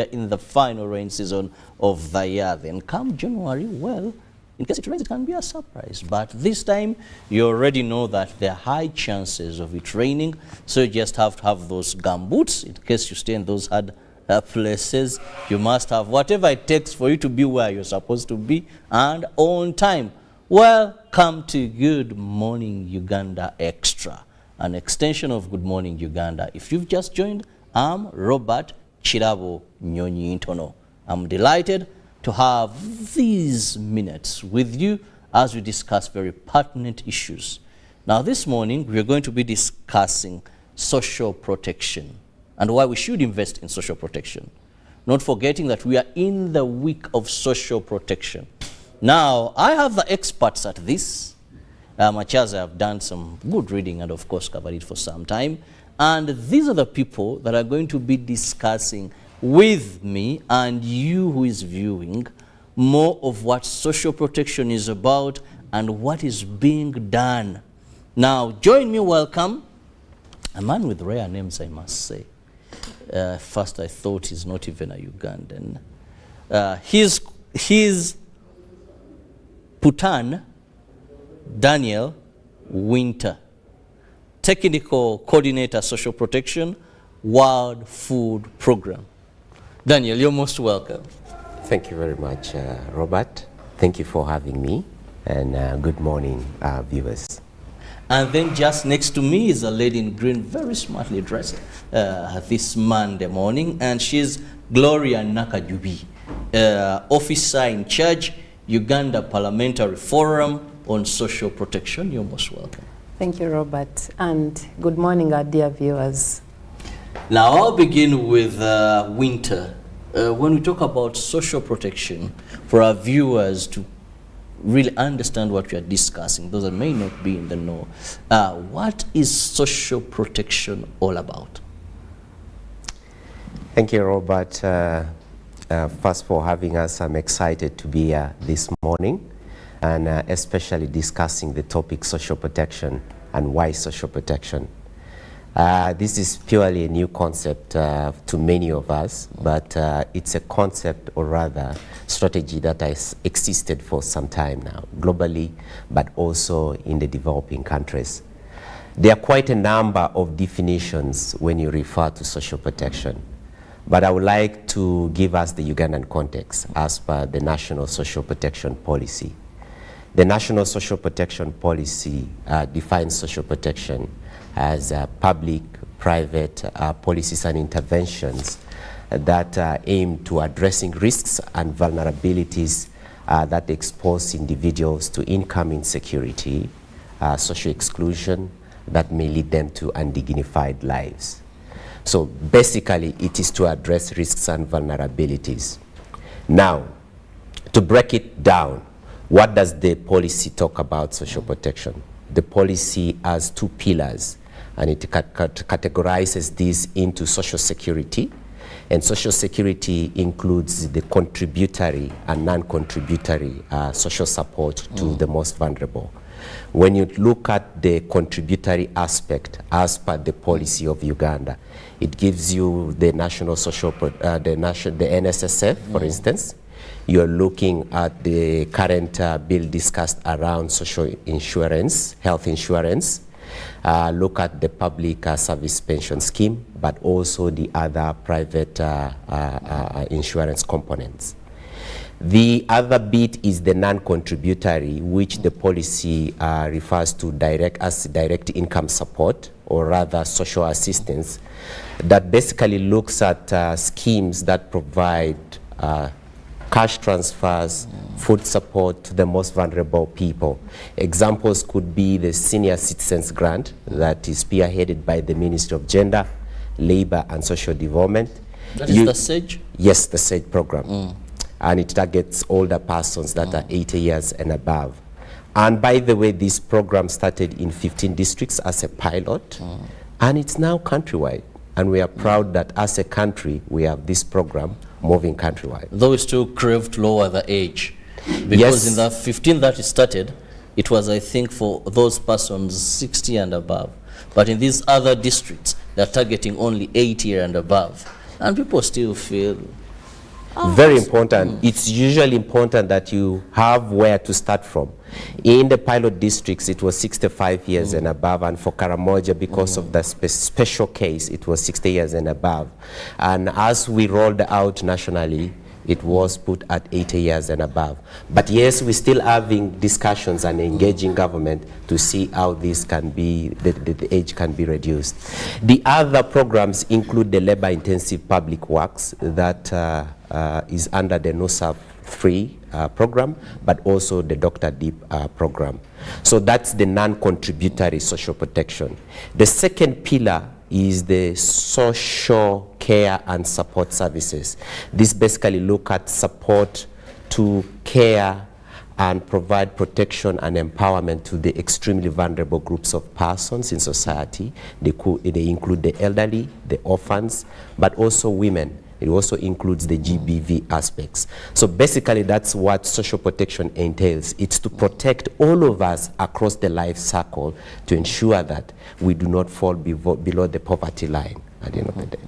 we are in the final rain season of the year. Then come January, well, in case it rains, it can be a surprise. But this time, you already know that there are high chances of it raining. So you just have to have those gumboots in case you stay in those hard places. You must have whatever it takes for you to be where you're supposed to be and on time. Welcome to Good Morning Uganda Extra, an extension of Good Morning Uganda. If you've just joined, I'm Robert Chirabo Nyonyi Ntono. I'm delighted to have these minutes with you as we discuss very pertinent issues. Now this morning we are going to be discussing social protection and why we should invest in social protection. Not forgetting that we are in the week of social protection. Now I have the experts at this, much as I have done some good reading and of course covered it for some time. And these are the people that are going to be discussing with me and you who is viewing more of what social protection is about and what is being done. Now, join me, welcome a man with rare names, I must say. First I thought he's not even a Ugandan. He's Putan Daniel Winter, Technical Coordinator Social Protection, World Food Program. Daniel, you're most welcome. Thank you very much, Robert. Thank you for having me, and good morning, viewers. And then just next to me is a lady in green, very smartly dressed this Monday morning, and she's Gloria Nakajubi, officer in charge, Uganda Parliamentary Forum on Social Protection. You're most welcome. Thank you, Robert, and good morning, our dear viewers. Now I'll begin with Winter. When we talk about social protection, for our viewers to really understand what we are discussing, those that may not be in the know, what is social protection all about? Thank you, Robert. First for having us, I'm excited to be here this morning, and especially discussing the topic social protection and why social protection. This is purely a new concept to many of us, but it's a concept, or rather strategy, that has existed for some time now, globally, but also in the developing countries. There are quite a number of definitions when you refer to social protection, but I would like to give us the Ugandan context as per the National Social Protection Policy. The National Social Protection Policy defines social protection as public, private policies and interventions that aim to addressing risks and vulnerabilities that expose individuals to income insecurity, social exclusion that may lead them to undignified lives. So basically, it is to address risks and vulnerabilities. Now, to break it down, what does the policy talk about social protection? The policy has two pillars, and it categorizes these into social security. And social security includes the contributory and non-contributory social support to the most vulnerable. When you look at the contributory aspect as per the policy of Uganda, it gives you the national social, the NSSF, for instance. You're looking at the current bill discussed around social insurance, health insurance. Look at the public service pension scheme, but also the other private insurance components. The other bit is the non-contributory, which the policy refers to as direct income support, or rather social assistance, that basically looks at schemes that provide cash transfers, food support to the most vulnerable people. Examples could be the Senior Citizens Grant that is spearheaded by the Ministry of Gender, Labor and Social Development. That is the SAGE? Yes, the SAGE program. And it targets older persons that are 80 years and above. And by the way, this program started in 15 districts as a pilot, and it's now countrywide. And we are proud that as a country, we have this program moving countrywide. Though it's still craved to lower the age. Because Yes. in the 15 that it started, it was, I think, for those persons 60 and above. But in these other districts, they're targeting only 80 and above. And people still feel Very important. It's usually important that you have where to start from. In the pilot districts, it was 65 years and above, and for Karamoja, because of the special case, it was 60 years and above. And as we rolled out nationally, it was put at 80 years and above. But yes, we're still having discussions and engaging government to see how this can be, the age can be reduced. The other programs include the labor-intensive public works that is under the NOSAP 3 program, but also the Dr. Deep program. So that's the non-contributory social protection. The second pillar is the social care and support services. This basically look at support to care and provide protection and empowerment to the extremely vulnerable groups of persons in society. They include the elderly, the orphans, but also women. It also includes the GBV aspects. So basically that's what social protection entails. It's to protect all of us across the life cycle to ensure that we do not fall below the poverty line at the end of the day.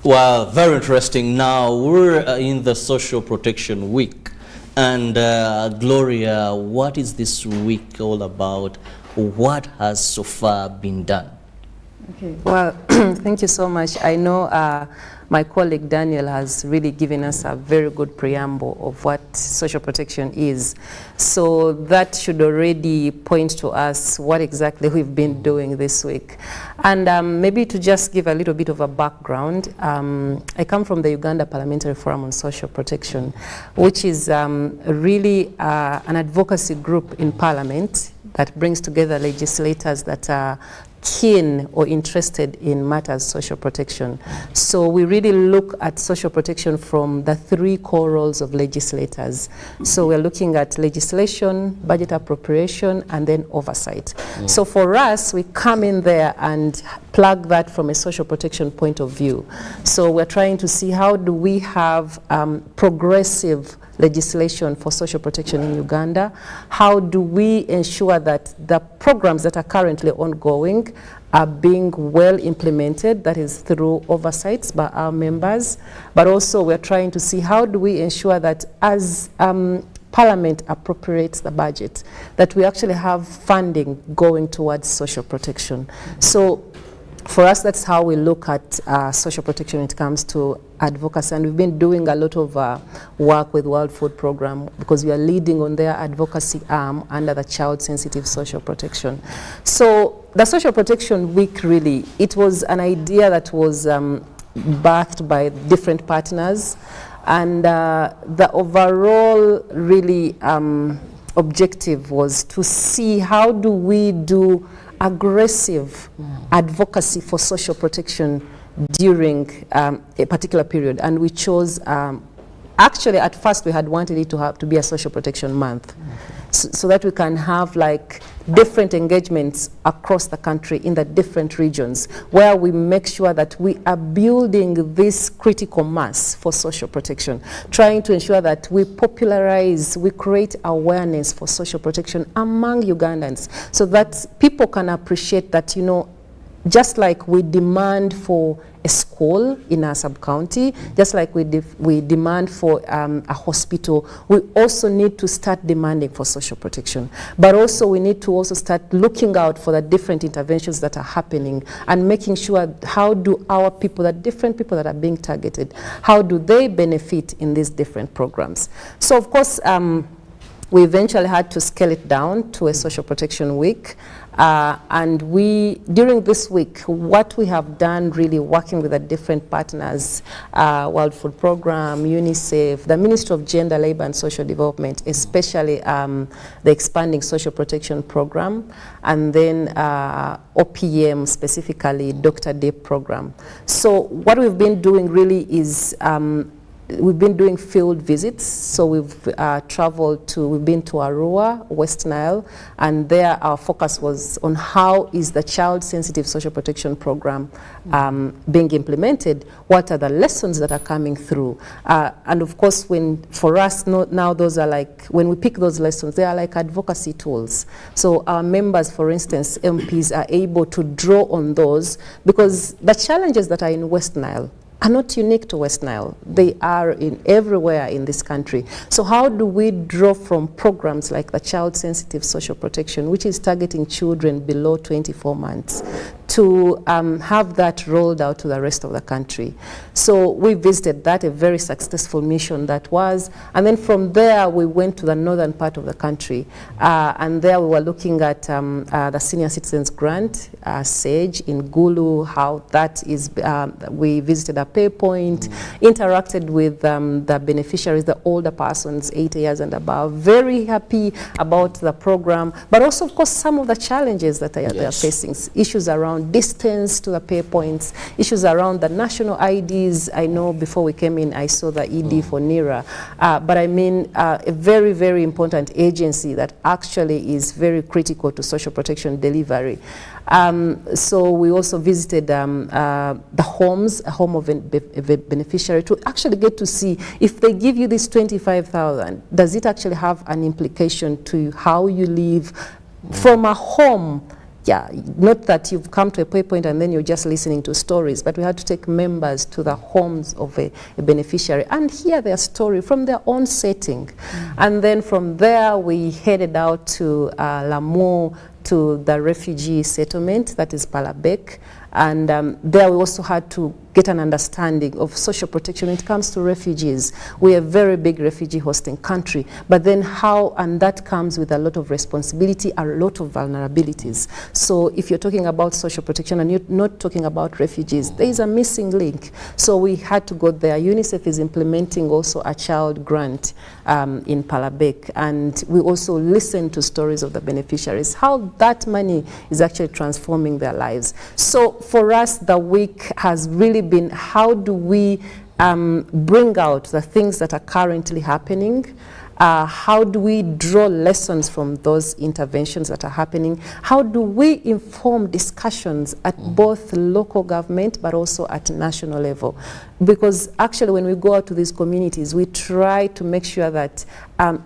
Well, very interesting. Now we're in the Social Protection Week. And Gloria, what is this week all about? What has so far been done? Okay. Well, thank you so much. I know my colleague Daniel has really given us a very good preamble of what social protection is. So that should already point to us what exactly we've been doing this week. And maybe to just give a little bit of a background, I come from the Uganda Parliamentary Forum on Social Protection, which is really an advocacy group in Parliament that brings together legislators that are keen or interested in matters social protection. So we really look at social protection from the three core roles of legislators. So we're looking at legislation, budget appropriation, and then oversight. So for us, we come in there and plug that from a social protection point of view. So we're trying to see how do we have progressive legislation for social protection in Uganda? How do we ensure that the programs that are currently ongoing are being well implemented, that is through oversights by our members, but also we're trying to see how do we ensure that as Parliament appropriates the budget, that we actually have funding going towards social protection. So for us, that's how we look at social protection when it comes to advocacy. And we've been doing a lot of work with World Food Programme because we are leading on their advocacy arm under the Child Sensitive Social Protection. So the Social Protection Week, really, it was an idea that was birthed by different partners. And the overall, really, objective was to see how do we do aggressive advocacy for social protection during a particular period. And we chose, actually at first we had wanted it to be a social protection month, so that we can have like different engagements across the country in the different regions where we make sure that we are building this critical mass for social protection, trying to ensure that we popularize, we create awareness for social protection among Ugandans so that people can appreciate that, you know, just like we demand for a school in our sub-county, just like we demand for a hospital, we also need to start demanding for social protection. But also we need to also start looking out for the different interventions that are happening and making sure how do our people, the different people that are being targeted, how do they benefit in these different programs. So of course, we eventually had to scale it down to a social protection week. And we, during this week, what we have done really working with the different partners, World Food Programme, UNICEF, the Ministry of Gender, Labour and Social Development, especially the Expanding Social Protection Programme, and then OPM, specifically Dr. Deep Programme. So what we've been doing really is we've been doing field visits, so we've we've been to Arua, West Nile, and there our focus was on how is the Child Sensitive Social Protection Program being implemented, what are the lessons that are coming through, and of course for us now those are like, when we pick those lessons, they are like advocacy tools. So our members, for instance, MPs, are able to draw on those because the challenges that are in West Nile are not unique to West Nile. They are in everywhere in this country. So how do we draw from programs like the Child Sensitive Social Protection, which is targeting children below 24 months, to have that rolled out to the rest of the country? So we visited that, a very successful mission that was, and then from there we went to the northern part of the country, and there we were looking at the Senior Citizens Grant, SAGE in Gulu, how that is, we visited a pay point, interacted with the beneficiaries, the older persons, 80 years and above, very happy about the program, but also of course some of the challenges that they are facing, issues around distance to the pay points, issues around the national IDs. I know before we came in I saw the ED for NIRA, but I mean a very, very important agency that actually is very critical to social protection delivery. So we also visited the homes, a home of a beneficiary, to actually get to see if they give you this 25,000, does it actually have an implication to how you live from a home? Yeah, not that you've come to a pay point and then you're just listening to stories, but we had to take members to the homes of a beneficiary and hear their story from their own setting. And then from there we headed out to Lamu, to the refugee settlement, that is Palabek, and there we also had to get an understanding of social protection when it comes to refugees. We are a very big refugee hosting country, but then how, and that comes with a lot of responsibility, a lot of vulnerabilities. So if you're talking about social protection and you're not talking about refugees, there is a missing link. So we had to go there. UNICEF is implementing also a child grant in Palabek, and we also listen to stories of the beneficiaries, how that money is actually transforming their lives. So for us, the week has really been, how do we bring out the things that are currently happening? How do we draw lessons from those interventions that are happening? How do we inform discussions at both local government but also at national level? Because actually when we go out to these communities, we try to make sure that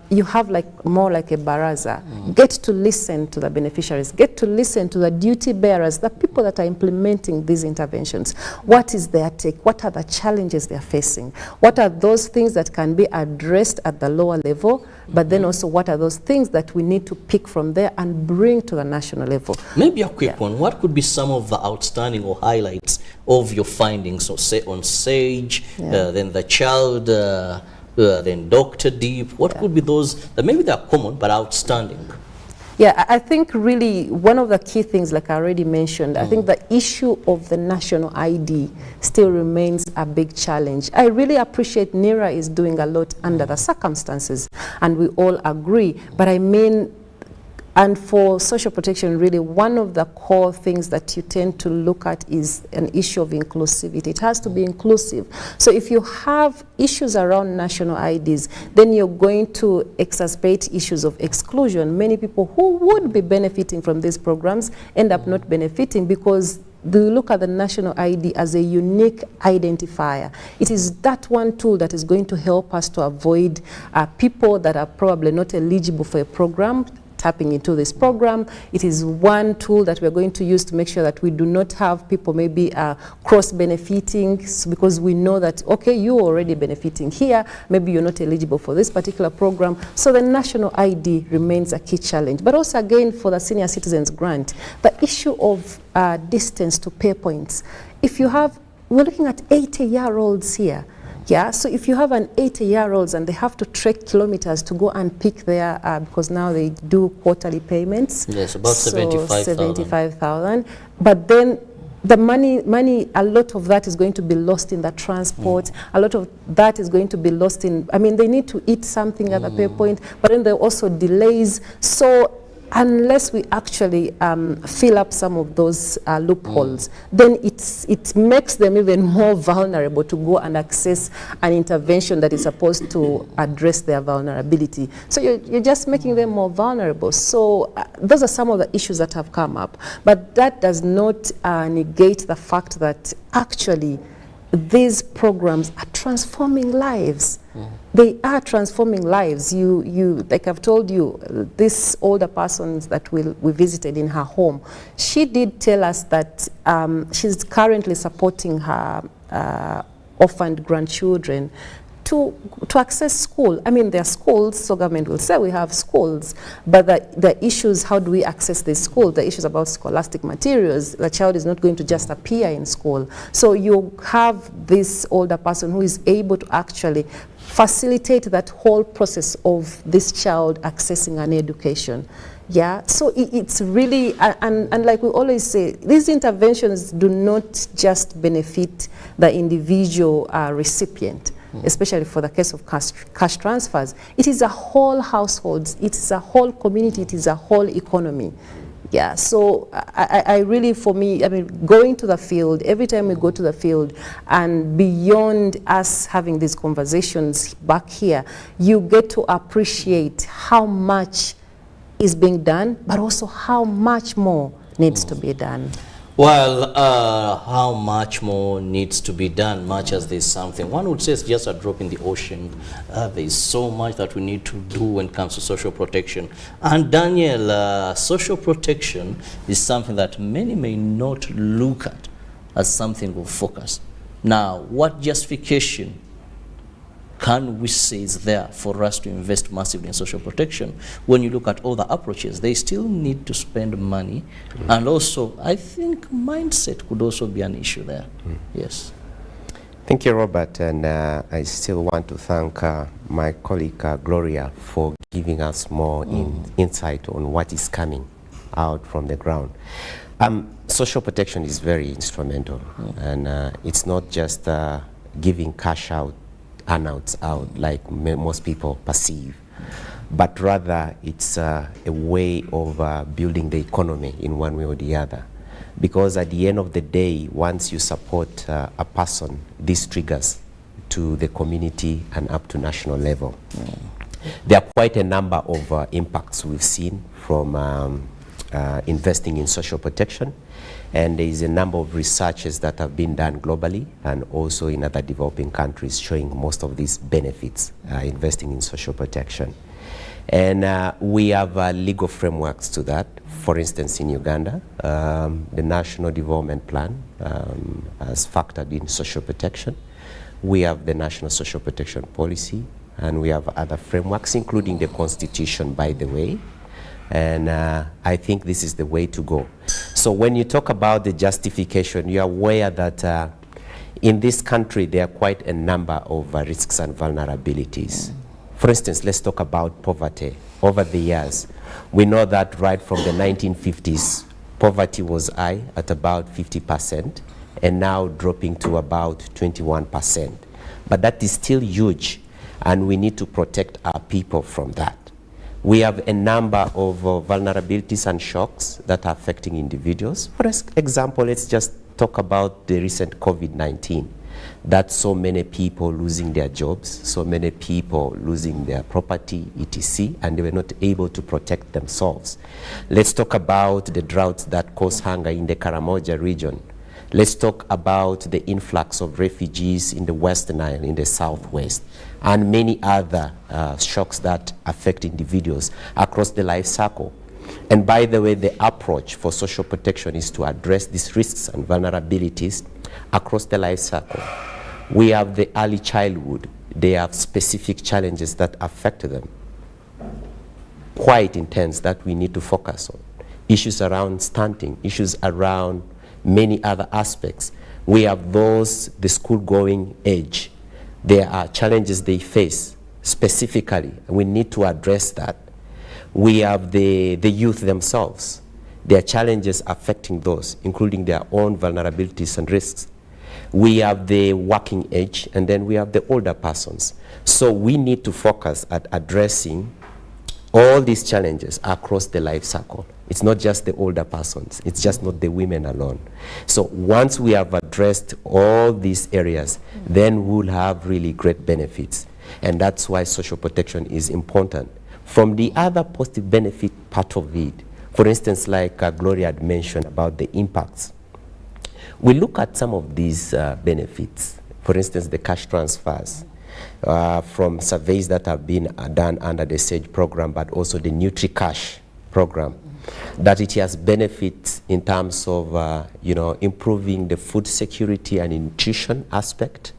you have more like a baraza. Get to listen to the beneficiaries, get to listen to the duty bearers, the people that are implementing these interventions. What is their take? What are the challenges they're facing? What are those things that can be addressed at the lower level? But then also what are those things that we need to pick from there and bring to the national level? Maybe a quick one. What could be some of the outstanding or highlights of your findings? So say on SAGE, then the child, then Dr. Deep. What could be those that maybe they're common but outstanding? Yeah, I think really one of the key things, like I already mentioned, I think the issue of the national ID still remains a big challenge. I really appreciate NIRA is doing a lot under the circumstances, and we all agree, but I mean, and for social protection, really, one of the core things that you tend to look at is an issue of inclusivity. It has to be inclusive. So if you have issues around national IDs, then you're going to exacerbate issues of exclusion. Many people who would be benefiting from these programs end up not benefiting because they look at the national ID as a unique identifier. It is that one tool that is going to help us to avoid people that are probably not eligible for a program tapping into this program. It is one tool that we're going to use to make sure that we do not have people maybe cross-benefiting, because we know that, okay, you're already benefiting here, maybe you're not eligible for this particular program. So the national ID remains a key challenge. But also again, for the Senior Citizens Grant, the issue of distance to pay points. If you have, we're looking at 80-year-olds here. Yeah, so if you have an 80-year-olds and they have to trek kilometers to go and pick their, because now they do quarterly payments. Yes, about so 75,000. But then the money, a lot of that is going to be lost in the transport. A lot of that is going to be lost in, I mean, they need to eat something at the pay point, but then there are also delays. So unless we actually fill up some of those loopholes, then it makes them even more vulnerable to go and access an intervention that is supposed to address their vulnerability. So you're just making them more vulnerable. So those are some of the issues that have come up. But that does not negate the fact that actually these programs are transforming lives. They are transforming lives. Like I've told you, this older person that we visited in her home, she did tell us that she's currently supporting her orphaned grandchildren to access school. I mean, there are schools, so government will say we have schools, but the issues, how do we access the school? The issues about scholastic materials, the child is not going to just appear in school. So you have this older person who is able to actually facilitate that whole process of this child accessing an education. Yeah, so it's really, and like we always say, these interventions do not just benefit the individual recipient, especially for the case of cash transfers. It is a whole household, it is a whole community, it is a whole economy. Yeah, so I really, for me, I mean, going to the field, every time we go to the field, and beyond us having these conversations back here, you get to appreciate how much is being done, but also how much more needs to be done. Well, how much more needs to be done, much as there's something. One would say it's just a drop in the ocean. There's so much that we need to do when it comes to social protection. And Daniel, social protection is something that many may not look at as something of focus. Now, what justification can we say is there for us to invest massively in social protection? When you look at all the approaches, they still need to spend money. And also, I think mindset could also be an issue there. Yes. Thank you, Robert. And I still want to thank my colleague, Gloria, for giving us more insight on what is coming out from the ground. Social protection is very instrumental. And it's not just giving cash out, handouts out like most people perceive, but rather it's a way of building the economy in one way or the other. Because at the end of the day, once you support a person, this triggers to the community and up to national level. There are quite a number of impacts we've seen from investing in social protection. And there is a number of researches that have been done globally and also in other developing countries showing most of these benefits investing in social protection. And we have legal frameworks to that. For instance, in Uganda, the National Development Plan has factored in social protection. We have the National Social Protection Policy, and we have other frameworks, including the Constitution, by the way. And I think this is the way to go. So when you talk about the justification, you are aware that in this country there are quite a number of risks and vulnerabilities. For instance, let's talk about poverty. Over the years, we know that right from the 1950s, poverty was high at about 50% and now dropping to about 21%. But that is still huge, and we need to protect our people from that. We have a number of vulnerabilities and shocks that are affecting individuals. For example, let's just talk about the recent COVID-19. That's so many people losing their jobs, so many people losing their property, etc., and they were not able to protect themselves. Let's talk about the droughts that cause hunger in the Karamoja region. Let's talk about the influx of refugees in the Western Nile, in the Southwest, and many other shocks that affect individuals across the life cycle. And by the way, the approach for social protection is to address these risks and vulnerabilities across the life cycle. We have the early childhood. They have specific challenges that affect them, quite intense, that we need to focus on. Issues around stunting, issues around many other aspects. We have those, the school-going age. There are challenges they face specifically, and we need to address that. We have the youth themselves. There are challenges affecting those, including their own vulnerabilities and risks. We have the working age, and then we have the older persons. So we need to focus at addressing all these challenges across the life cycle. It's not just the older persons. It's just not the women alone. So once we have addressed all these areas, then we'll have really great benefits. And that's why social protection is important. From the other positive benefit part of it, for instance, like Gloria had mentioned about the impacts, we look at some of these benefits. For instance, the cash transfers from surveys that have been done under the SAGE program, but also the NutriCash program, that it has benefits in terms of improving the food security and nutrition aspect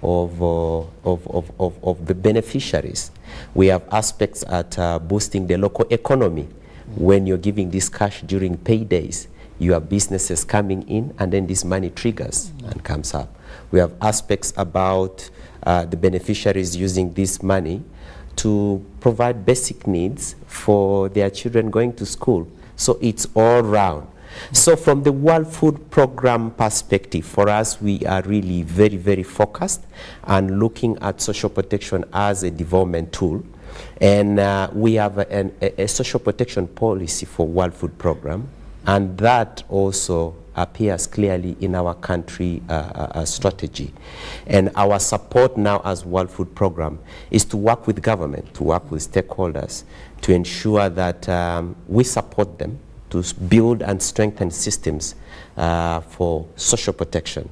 of the beneficiaries. We have aspects at boosting the local economy. When you're giving this cash during paydays, you have businesses coming in, and then this money triggers and comes up. We have aspects about the beneficiaries using this money to provide basic needs for their children going to school. So it's all round. So from the World Food Program perspective, for us, we are really very, very focused and looking at social protection as a development tool. And we have a social protection policy for World Food Program, and that also appears clearly in our country strategy. And our support now as World Food Program is to work with government, to work with stakeholders, to ensure that we support them to build and strengthen systems for social protection.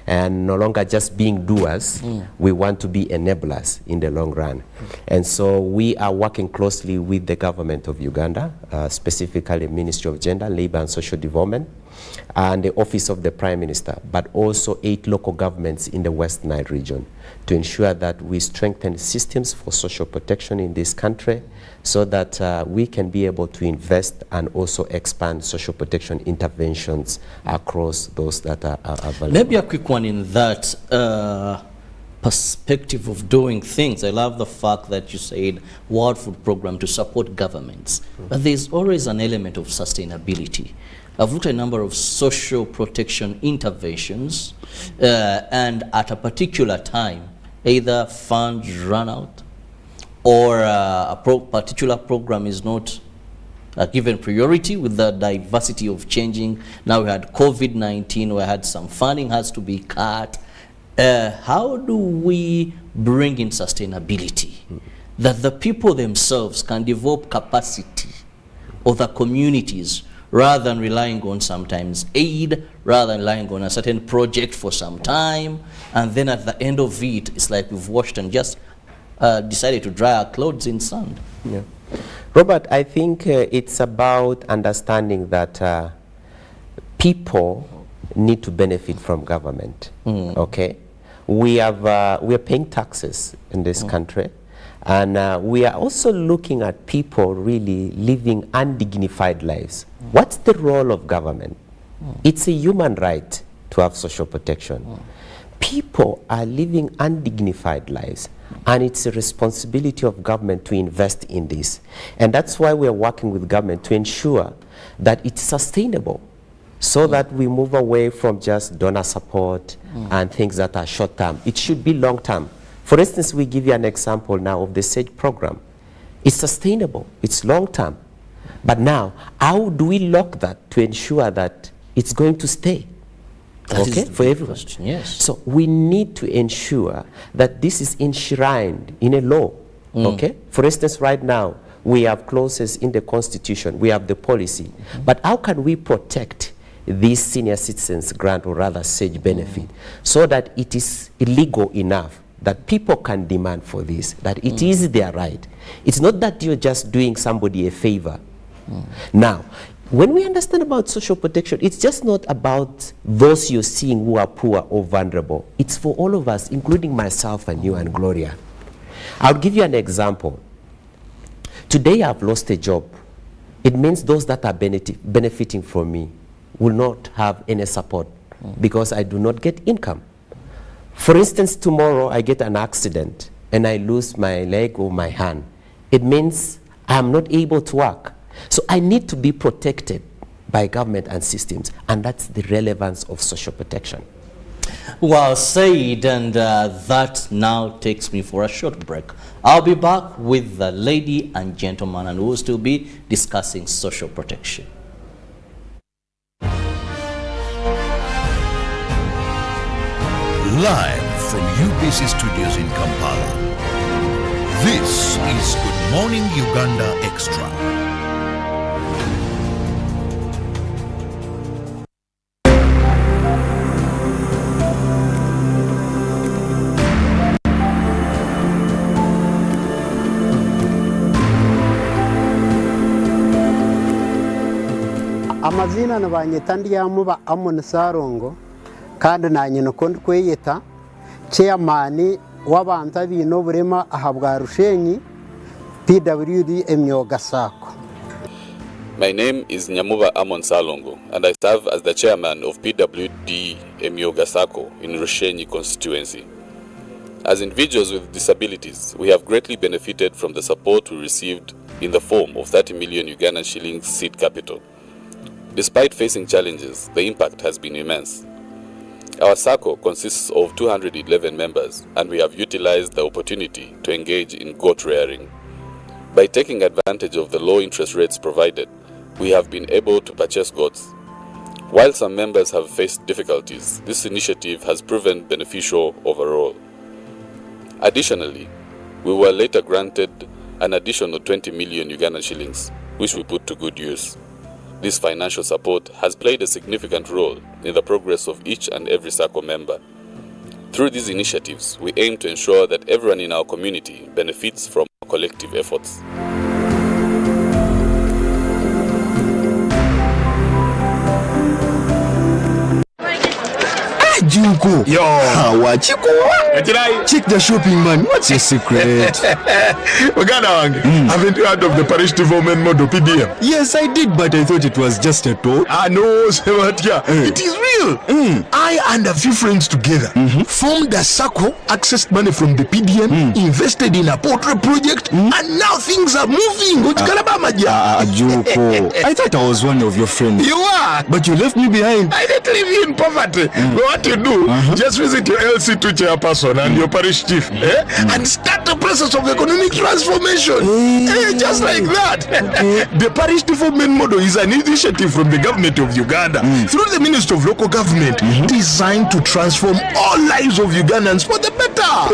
And no longer just being doers, we want to be enablers in the long run. And so we are working closely with the government of Uganda, specifically Ministry of Gender, Labor and Social Development, and the Office of the Prime Minister, but also 8 local governments in the West Nile region, to ensure that we strengthen systems for social protection in this country, so that we can be able to invest and also expand social protection interventions across those that are available. Maybe a quick one in that perspective of doing things. I love the fact that you said World Food Program to support governments, but there's always an element of sustainability. I've looked at a number of social protection interventions, and at a particular time, either funds run out, or a particular program is not given priority with the diversity of changing. Now we had COVID-19, we had some funding has to be cut. How do we bring in sustainability that the people themselves can develop capacity of the communities, rather than relying on sometimes aid, rather than relying on a certain project for some time, and then at the end of it, it's like we've washed and just decided to dry our clothes in sand? Yeah. Robert, I think it's about understanding that people need to benefit from government. Okay, we are paying taxes in this country, and we are also looking at people really living undignified lives. What's the role of government? It's a human right to have social protection. People are living undignified lives, and it's a responsibility of government to invest in this. And that's why we are working with government to ensure that it's sustainable, so that we move away from just donor support and things that are short-term. It should be long-term. For instance, we give you an example now of the SAGE program. It's sustainable, it's long-term. But now, how do we lock that to ensure that it's going to stay? Okay, for everyone. Yes. So we need to ensure that this is enshrined in a law. Okay. For instance, right now we have clauses in the Constitution, we have the policy, but how can we protect this senior citizens grant, or rather SAGE benefit, so that it is illegal enough that people can demand for this, that it is their right? It's not that you're just doing somebody a favor. Now, when we understand about social protection, it's just not about those you're seeing who are poor or vulnerable. It's for all of us, including myself and you and Gloria. I'll give you an example. Today I've lost a job. It means those that are benefiting from me will not have any support because I do not get income. For instance, tomorrow I get an accident and I lose my leg or my hand. It means I'm not able to work. So I need to be protected by government and systems, and that's the relevance of social protection. Well said, and that now takes me for a short break. I'll be back with the lady and gentleman, and we'll still be discussing social protection. Live from UBC Studios in Kampala, this is Good Morning Uganda Extra. Amazina na banyeta ndiyamu ba Amon Sarongo kandi nanye no kweyeta chairman w'abantu abino burema ahabwa Rushenyi PWD Emyoga Sacco. My name is Nyamuba Amon Salongo, and I serve as the chairman of PWD Emyoga Sacco in Rushenyi constituency. As individuals with disabilities, we have greatly benefited from the support we received in the form of 30 million Ugandan shillings seed capital. Despite facing challenges, the impact has been immense. Our SACCO consists of 211 members, and we have utilized the opportunity to engage in goat rearing. By taking advantage of the low interest rates provided, we have been able to purchase goats. While some members have faced difficulties, this initiative has proven beneficial overall. Additionally, we were later granted an additional 20 million Ugandan shillings, which we put to good use. This financial support has played a significant role in the progress of each and every SACCO member. Through these initiatives, we aim to ensure that everyone in our community benefits from our collective efforts. Junko. Yo. Wachiko. Check the shopping, man. What's your secret? Uganda wange. Haven't you heard of the parish development model PDM? Yes, I did, but I thought it was just a talk. No, Sebatia. It is real. I and a few friends together formed a SACCO, accessed money from the PDM, invested in a portrait project, and now things are moving. Junko. I thought I was one of your friends. You are. But you left me behind. I didn't leave you in poverty. What you do, just visit your LC2 chairperson and your parish chief and start the process of economic transformation. Just like that. The parish development model is an initiative from the government of Uganda through the Ministry of Local Government designed to transform all lives of Ugandans for the better.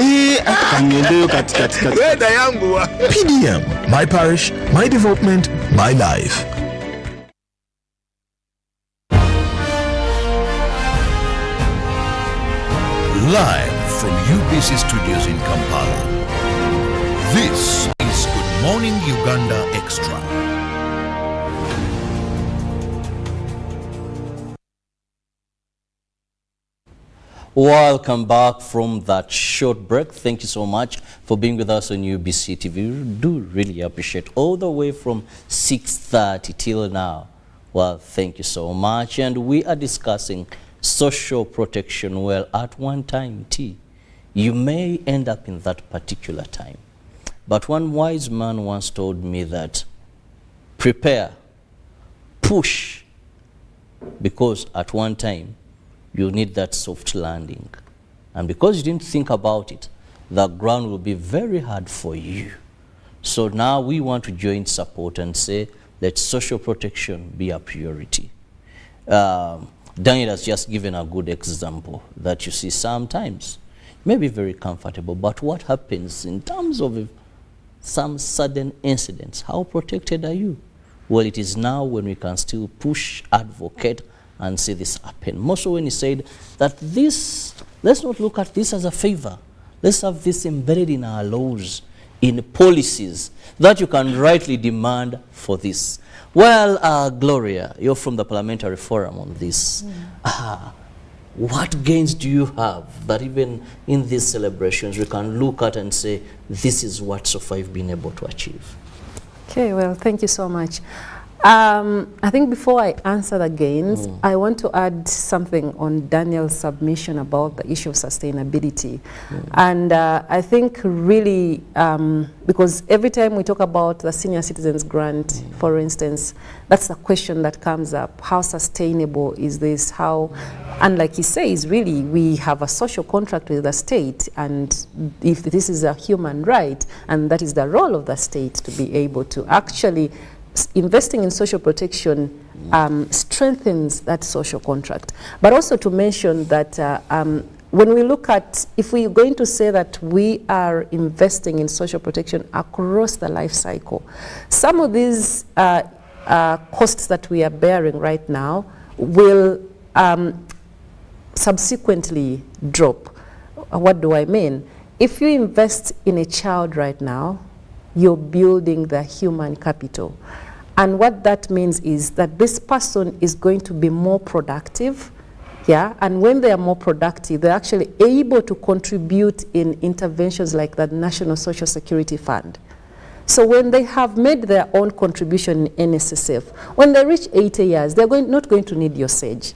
PDM, my parish, my development, my life. Live from UBC Studios in Kampala, this is Good Morning Uganda Extra. Welcome back from that short break. Thank you so much for being with us on UBC TV. We do really appreciate all the way from 6:30 till now. Well, thank you so much. And we are discussing social protection. Well, at one time, you may end up in that particular time. But one wise man once told me that prepare, push, because at one time, you need that soft landing. And because you didn't think about it, the ground will be very hard for you. So now we want to join support and say, let social protection be a priority. Daniel has just given a good example that you see sometimes may be very comfortable, but what happens in terms of some sudden incidents? How protected are you? Well, it is now when we can still push, advocate, and see this happen. More so when he said that this, let's not look at this as a favor. Let's have this embedded in our laws, in policies, that you can rightly demand for this. Well, Gloria, you're from the Parliamentary Forum on this. What gains do you have that even in these celebrations we can look at and say, this is what so far you've been able to achieve? Okay, well, thank you so much. I think before I answer the gains, I want to add something on Daniel's submission about the issue of sustainability. And I think really, because every time we talk about the Senior Citizens Grant, for instance, that's the question that comes up. How sustainable is this? How, and like he says, really, we have a social contract with the state, and if this is a human right, and that is the role of the state to be able to actually investing in social protection strengthens that social contract. But also to mention that when we look at, if we're going to say that we are investing in social protection across the life cycle, some of these costs that we are bearing right now will subsequently drop. What do I mean? If you invest in a child right now, you're building the human capital. And what that means is that this person is going to be more productive Yeah, and when they are more productive, they're actually able to contribute in interventions like the National Social Security Fund. So when they have made their own contribution in NSSF, when they reach 80 years, they're not going to need your SAGE.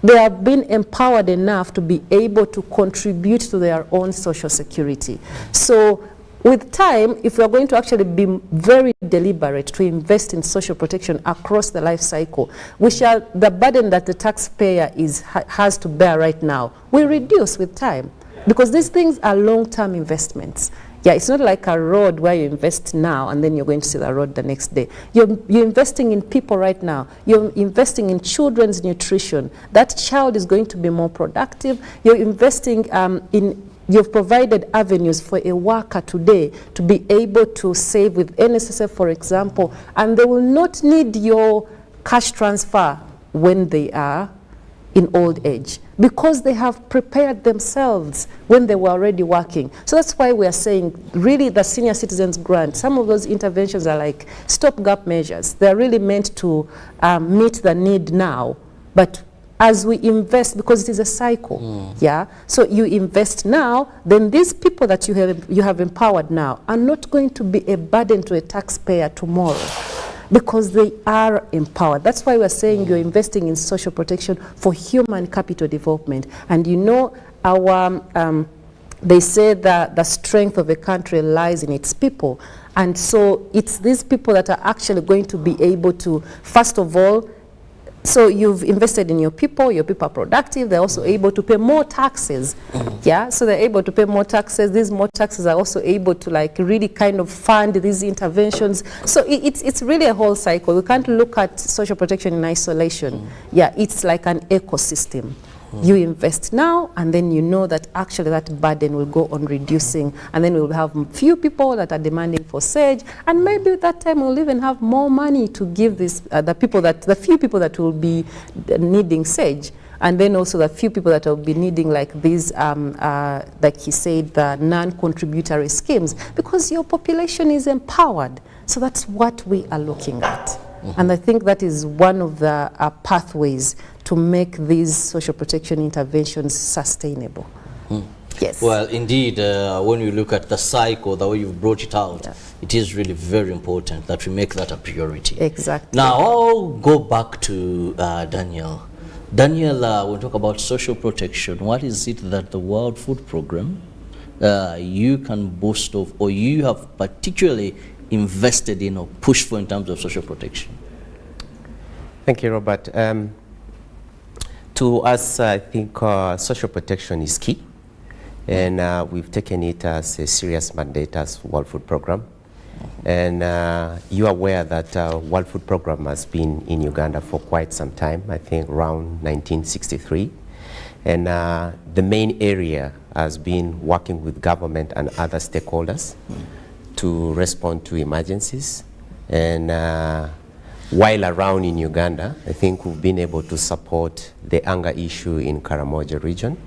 They have been empowered enough to be able to contribute to their own social security. So with time, if we are going to actually be very deliberate to invest in social protection across the life cycle, the burden that the taxpayer has to bear right now will reduce with time, because these things are long-term investments. Yeah, it's not like a road where you invest now and then you're going to see the road the next day. You're investing in people right now. You're investing in children's nutrition. That child is going to be more productive. You're investing you've provided avenues for a worker today to be able to save with NSSF, for example, and they will not need your cash transfer when they are in old age, because they have prepared themselves when they were already working. So that's why we are saying, really, the senior citizens grant, some of those interventions are like stopgap measures. They're really meant to meet the need now, but as we invest, because it is a cycle, yeah? So you invest now, then these people that you have empowered now are not going to be a burden to a taxpayer tomorrow, because they are empowered. That's why we're saying you're investing in social protection for human capital development. And you know, they say that the strength of a country lies in its people. And so it's these people that are actually going to be able to, first of all, so you've invested in your people are productive, they're also able to pay more taxes, yeah? So they're able to pay more taxes. These more taxes are also able to like really kind of fund these interventions. So it's really a whole cycle. We can't look at social protection in isolation. Yeah, it's like an ecosystem. You invest now, and then you know that actually that burden will go on reducing, and then we'll have few people that are demanding for SAGE, and maybe at that time we'll even have more money to give this the few people that will be needing SAGE, and then also the few people that will be needing like these, like he said, the non-contributory schemes, because your population is empowered. So that's what we are looking at. And I think that is one of the pathways to make these social protection interventions sustainable. Yes. Well, indeed, when you look at the cycle, the way you've brought it out, it is really very important that we make that a priority. Exactly. Now, I'll go back to Daniel. Daniel, when we talk about social protection, what is it that the World Food Programme you can boast of, or you have particularly invested in or pushed for in terms of social protection? Thank you, Robert. To us, I think social protection is key, and we've taken it as a serious mandate as World Food Programme. And you are aware that World Food Programme has been in Uganda for quite some time, I think around 1963. And the main area has been working with government and other stakeholders to respond to emergencies. And while around in Uganda, I think we've been able to support the hunger issue in Karamoja region.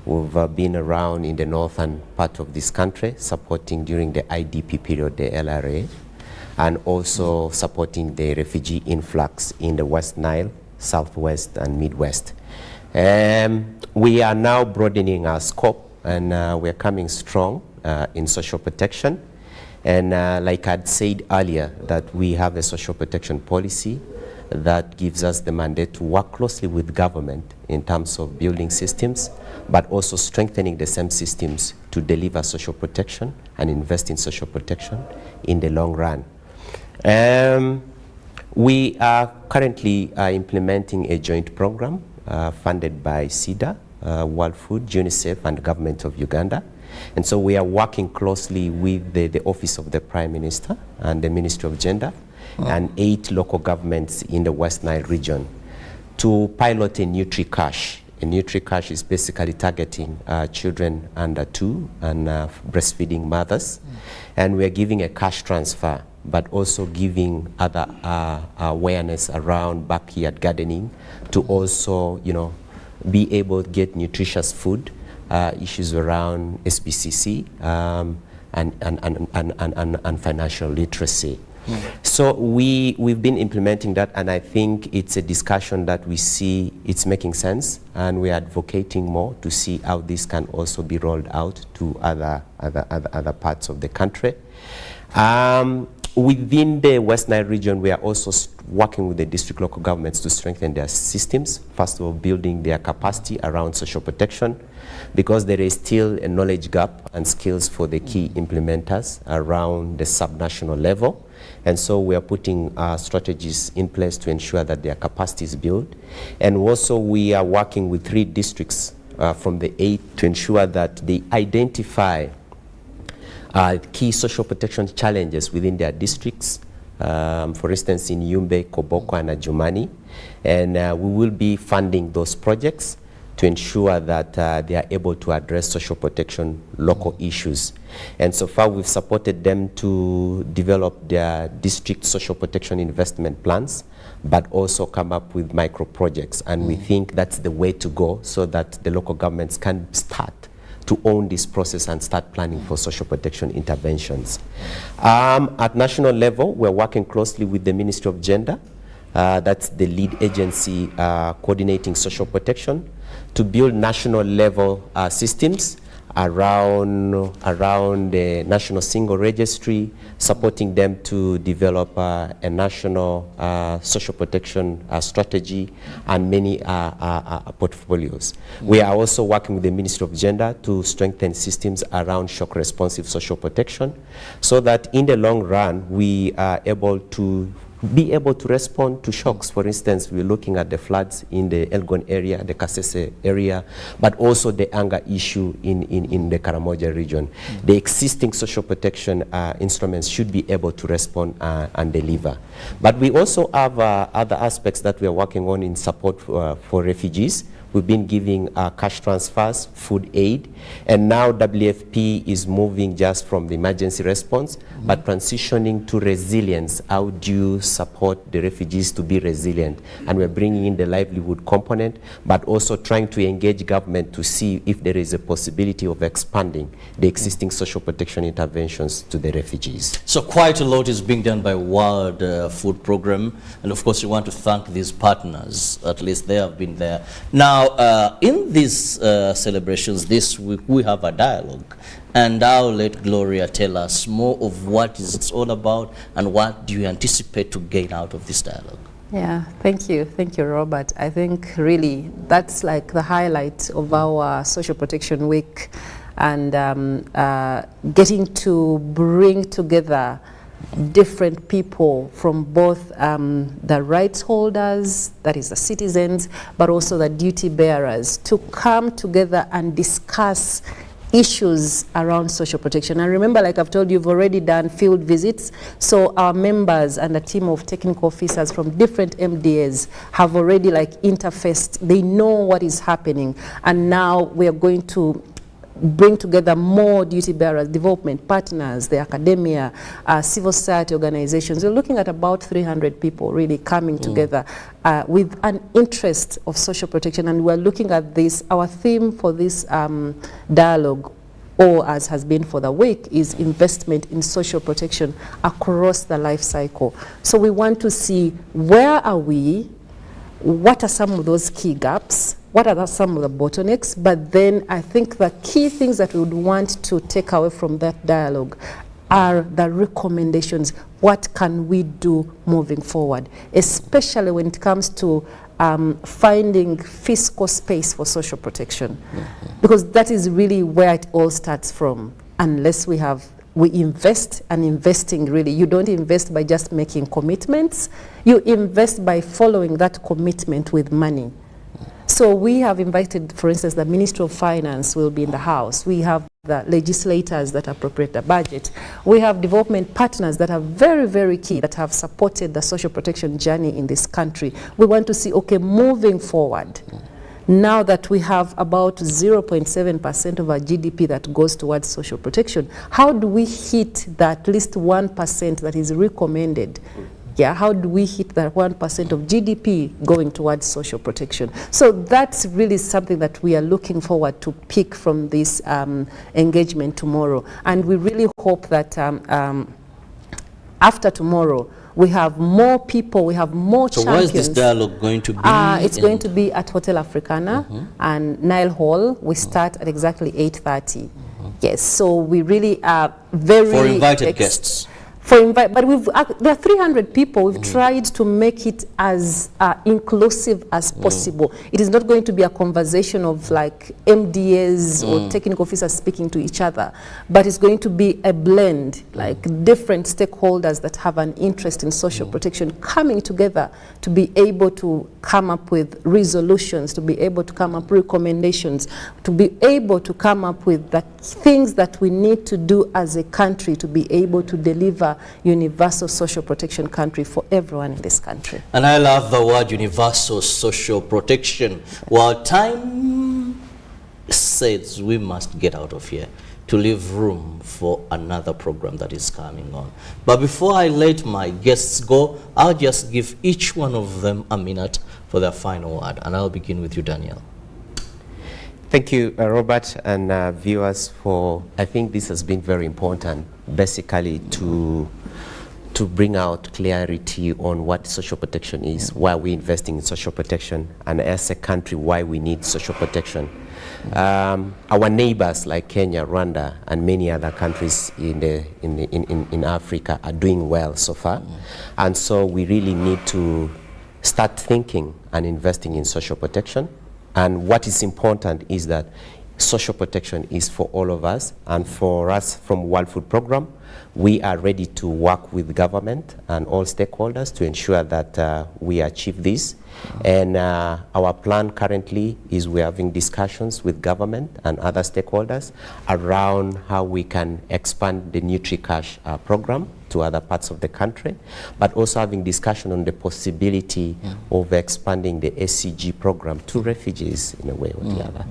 We've been around in the northern part of this country, supporting during the IDP period, the LRA, and also supporting the refugee influx in the West Nile, Southwest, and Midwest. We are now broadening our scope, and we're coming strong in social protection. And like I'd said earlier, that we have a social protection policy that gives us the mandate to work closely with government in terms of building systems, but also strengthening the same systems to deliver social protection and invest in social protection in the long run. We are currently implementing a joint program funded by SIDA, World Food, UNICEF, and the government of Uganda. And so we are working closely with the Office of the Prime Minister and the Ministry of Gender and 8 local governments in the West Nile region to pilot a Nutri-Cash. A Nutri-Cash is basically targeting children under 2 and breastfeeding mothers. And we are giving a cash transfer, but also giving other awareness around backyard gardening to also, be able to get nutritious food, issues around SBCC and financial literacy. So we've been implementing that, and I think it's a discussion that we see it's making sense, and we're advocating more to see how this can also be rolled out to other parts of the country. Within the West Nile region, we are also working with the district local governments to strengthen their systems. First of all, building their capacity around social protection, because there is still a knowledge gap and skills for the key implementers around the subnational level. And so we are putting strategies in place to ensure that their capacity is built. And also we are working with 3 districts from the 8 to ensure that they identify key social protection challenges within their districts, for instance in Yumbe, Koboko and Adjumani, and we will be funding those projects to ensure that they are able to address social protection local issues. And so far we've supported them to develop their district social protection investment plans, but also come up with micro projects, and we think that's the way to go so that the local governments can start to own this process and start planning for social protection interventions. At national level, we're working closely with the Ministry of Gender, that's the lead agency coordinating social protection, to build national level systems around the national single registry, supporting them to develop a national social protection strategy and many portfolios. We are also working with the Ministry of Gender to strengthen systems around shock responsive social protection, so that in the long run we are able to respond to shocks. For instance, we're looking at the floods in the Elgon area, the Kasese area, but also the anger issue in the Karamoja region. The existing social protection instruments should be able to respond and deliver. But we also have other aspects that we are working on in support for refugees. We've been giving cash transfers, food aid, and now WFP is moving just from the emergency response, but transitioning to resilience. How do you support the refugees to be resilient? And we're bringing in the livelihood component, but also trying to engage government to see if there is a possibility of expanding the existing social protection interventions to the refugees. So quite a lot is being done by World Food Program, and of course we want to thank these partners. At least they have been there. Now, in these celebrations this week, we have a dialogue, and I'll let Gloria tell us more of what it's all about and what do you anticipate to gain out of this dialogue. Yeah, thank you, Robert. I think really that's like the highlight of our Social Protection Week, and getting to bring together different people from both the rights holders, that is the citizens, but also the duty bearers, to come together and discuss issues around social protection. And remember, like I've told you, we've already done field visits, so our members and a team of technical officers from different MDAs have already interfaced. They know what is happening, and now we are going to bring together more duty bearers, development partners, the academia, civil society organizations. We're looking at about 300 people really coming together with an interest of social protection, and we're looking at this. Our theme for this dialogue, or as has been for the week, is investment in social protection across the life cycle. So we want to see, where are we, what are some of those key gaps, what are some of the bottlenecks, but then I think the key things that we would want to take away from that dialogue are the recommendations. What can we do moving forward, especially when it comes to finding fiscal space for social protection, because that is really where it all starts from. Unless we invest, and investing really, you don't invest by just making commitments, you invest by following that commitment with money. So we have invited, for instance, the Ministry of Finance will be in the house. We have the legislators that appropriate the budget. We have development partners that are very, very key, that have supported the social protection journey in this country. We want to see, okay, moving forward, now that we have about 0.7% of our GDP that goes towards social protection, how do we hit that at least 1% that is recommended? Yeah, how do we hit that 1% of GDP going towards social protection? So that's really something that we are looking forward to pick from this engagement tomorrow. And we really hope that after tomorrow, we have more people, we have more champions. So where is this dialogue going to be? It's going to be at Hotel Africana and Nile Hall. We start at exactly 8:30. Yes, so we really are very... For invited guests. But there are 300 people. We've tried to make it as inclusive as possible. It is not going to be a conversation of like MDAs or technical officers speaking to each other, but it's going to be a blend, like different stakeholders that have an interest in social protection coming together to be able to come up with resolutions, to be able to come up with recommendations, to be able to come up with the things that we need to do as a country to be able to deliver universal social protection country for everyone in this country. And I love the word universal social protection. While time says we must get out of here to leave room for another program that is coming on. But before I let my guests go, I'll just give each one of them a minute for their final word. And I'll begin with you, Daniel. Thank you, Robert, and viewers, for, I think this has been very important, basically to bring out clarity on what social protection is, why we're investing in social protection, and as a country, why we need social protection. Our neighbors like Kenya, Rwanda, and many other countries in Africa are doing well so far, and so we really need to start thinking and investing in social protection. And what is important is that social protection is for all of us, and for us from World Food Programme, we are ready to work with government and all stakeholders to ensure that we achieve this. And our plan currently is we're having discussions with government and other stakeholders around how we can expand the NutriCash program to other parts of the country, but also having discussion on the possibility of expanding the SCG program to refugees in a way or the other.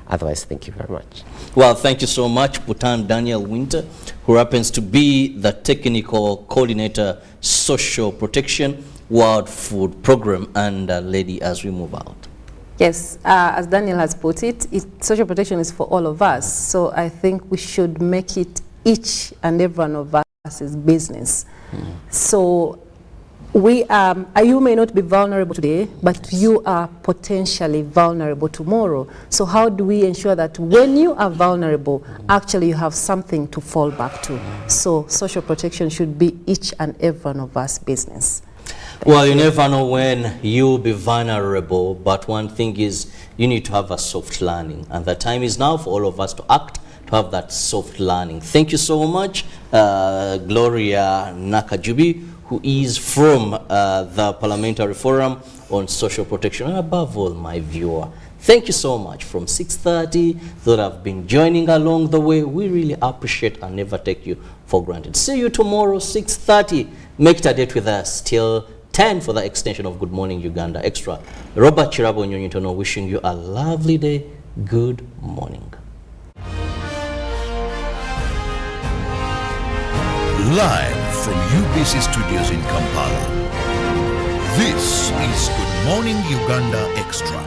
Otherwise, thank you very much. Well, thank you so much, Putan Daniel Winter, who happens to be the Technical Coordinator, Social Protection, World Food Programme, and Lady, as we move out. Yes, as Daniel has put it, social protection is for all of us. So I think we should make it each and every one of us' business. So we you may not be vulnerable today, but you are potentially vulnerable tomorrow. So how do we ensure that when you are vulnerable, actually you have something to fall back to? So social protection should be each and every one of us' business. Well, you never know when you'll be vulnerable, but one thing is you need to have a soft landing, and the time is now for all of us to act, to have that soft landing. Thank you so much, Gloria Nakajubi, who is from the Parliamentary Forum on Social Protection, and above all, my viewer. Thank you so much from 6:30 that have been joining along the way. We really appreciate and never take you for granted. See you tomorrow, 6:30. Make it a date with us till 10 for the extension of Good Morning Uganda Extra. Robert Chirabo Nyonyitono wishing you a lovely day. Good morning. Live from UBC Studios in Kampala, this is Good Morning Uganda Extra.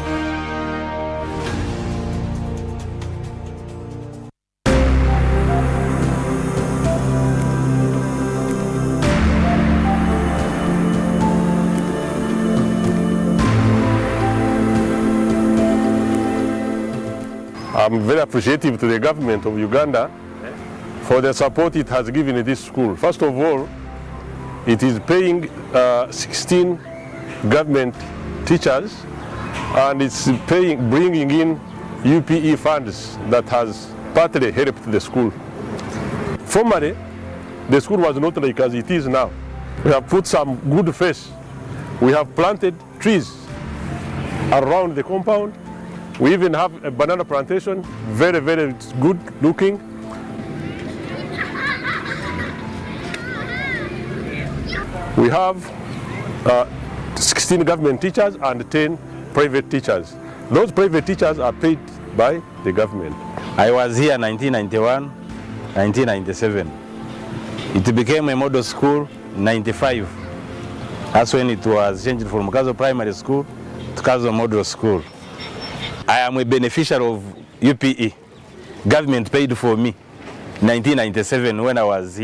I'm very appreciative to the government of Uganda for the support it has given this school. First of all, it is paying 16 government teachers, and it's bringing in UPE funds that has partly helped the school. Formerly, the school was not like as it is now. We have put some good face. We have planted trees around the compound. We even have a banana plantation, very, very good looking. We have 16 government teachers and 10 private teachers. Those private teachers are paid by the government. I was here in 1991, 1997. It became a model school in 95. That's when it was changed from Kazo Primary School to Kazo Model School. I am a beneficiary of UPE. Government paid for me in 1997 when I was here.